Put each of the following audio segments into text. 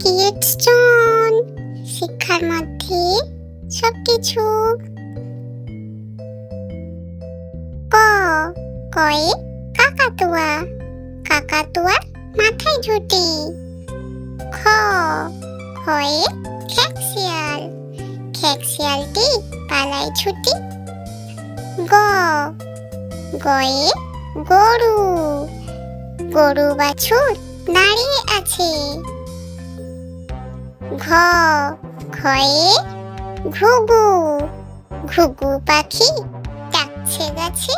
কিডস্টোন শিক্ষার মধ্যে সবকিছু। ক কয়ে কাকাতুয়া, কাকাতুয়ার মাথায় ঝুঁটি। খ খয়ে খেকশিয়াল, খেকশিয়ালটি পালায় ছুটি। গ গয়ে গরু, গরু বাছুর দাঁড়িয়ে আছে। ঘ ঘয়ে ঘুঘু, ঘুঘু পাখি ডাকছে গাছে।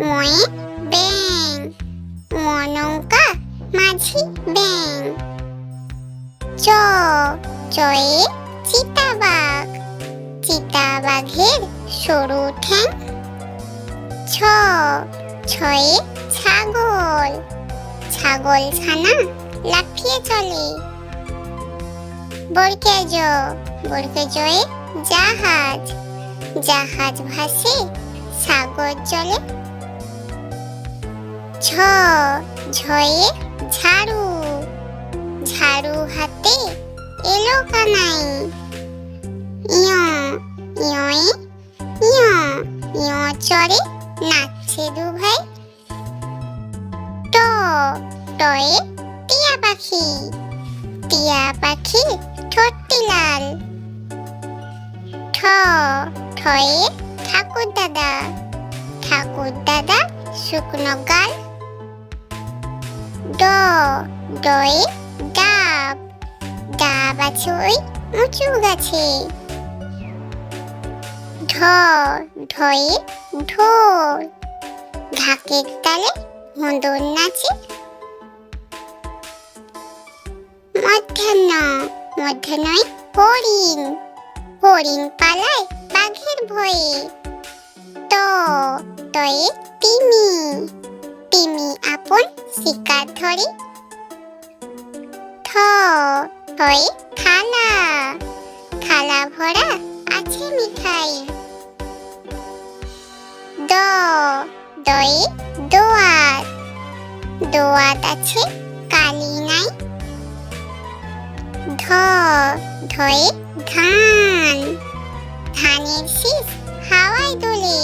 ময়ে ব্যাঙ, নৌকা মাঝি ব্যাঙ। চয়ে চিতাবাঘ, চিতাবাঘের সরু ঠ্যাং। ছয়ে ছাগল, ছাগল ছানা লাফিয়ে চলে। বর্গজয়ে জাহাজ, জাহাজ ভাসে সাগর জলে। ঝয়ে ঝাড়ু, ঝাড়ু হাতে এলো কানাই। ইয়ে চড়ে নাচছে দু ভাই। টয়ে টিয়া পাখি, টিয়া পাখি ঠোঁটটি লাল। ঠয়ে ঠাকুর দাদা, ঠাকুর দাদা শুকনো গাল। ডয়ে ডাব, ডাব আছে ওই উঁচু গাছে। ঢয়ে ঢোল, ঢাকের তালে মদন নাচে। মধ্যাহ্নয় হরিণ, হরিণ পালায় বাঘের ভয়ে। তয়ে তিমি, তিমি আপন শিকার ধরে। থয়ে থালা, থালা ভরা আছে মিঠাই। দয়ে দোয়াত, দোয়াত আছে কালি নাই। ধয়ে ধান, ধানের শীষ হাওয়ায় দোলে।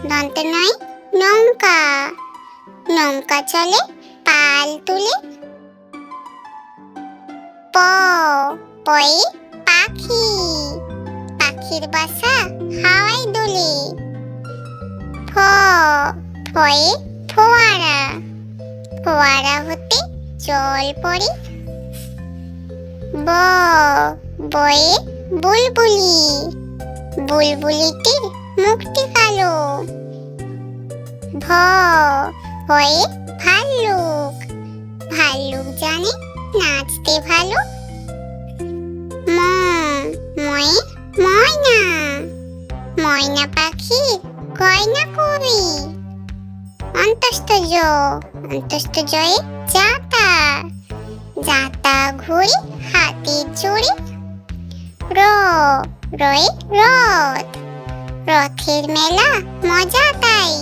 দন্তন্যয় নৌকা, নৌকা চলে পাল তুলে। পয়ে পাখি, পাখির বাসা হাওয়ায় দোলে। ফয়ে ফোয়ারা, ফোয়ারা হতে জল পড়ে। বয়ে বুলবুলি, বুলবুলিটির মুখটি কালো। ভয়ে ভাল্লুক, ভাল্লুক জানে নাচতে ভালো। ময়ে ময়না, ময়না পাখি গয়না কবি। অন্তস্থজয়ে জাতা, জাতা ঘুড়ি হাতে জোরে। রয়ে রথ, রথের মেলা মজা তাই।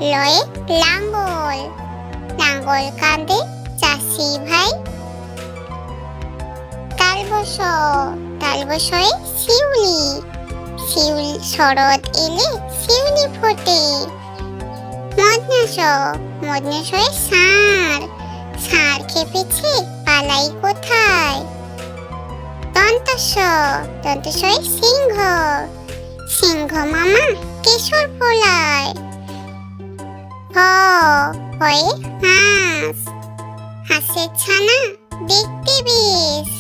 লয়ে লাঙ্গল, লাঙ্গল কাঁধে চাষি ভাই। তালবশয়ে শিউলি, শিউলি শরৎ এলে শিউলি ফোটে। মদনাশয়ে ষাঁড়, ষাঁড় খেপেছে পালাই কোথায়। দন্তস্বয়ে সিংহ, সিংহ মামা কেশর ফোলায়। হয়ে হাঁস, হাঁসের ছানা দেখতে বেশ।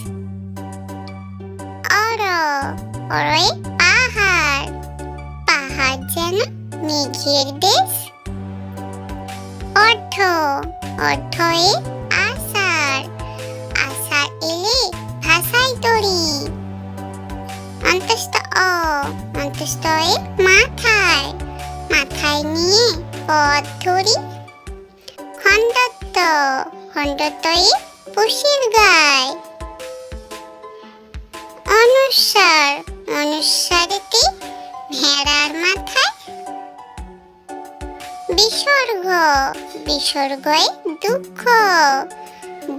অরয়ে পাহাড়, পাহাড় যেন মেঘের দেশ। অর্ধয়ে আষাঢ়, আষাঢ় এলে ভাষায় তরি। অন্তস্থয়ে মাথায়, মাথায় নিয়ে পথ ধরি। খণ্ডত্বয়ে পুষির গায়। অনুস্বারেতে ভেড়ার মাথায়। বিসর্গ, বিসর্গয়ে দুঃখ,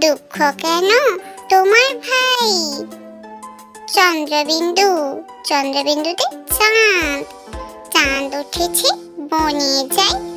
দুঃখ কেন তোমার ভাই? চন্দ্রবিন্দু, চন্দ্রবিন্দুতে চাঁদ, চাঁদ উঠেছে বনে যায়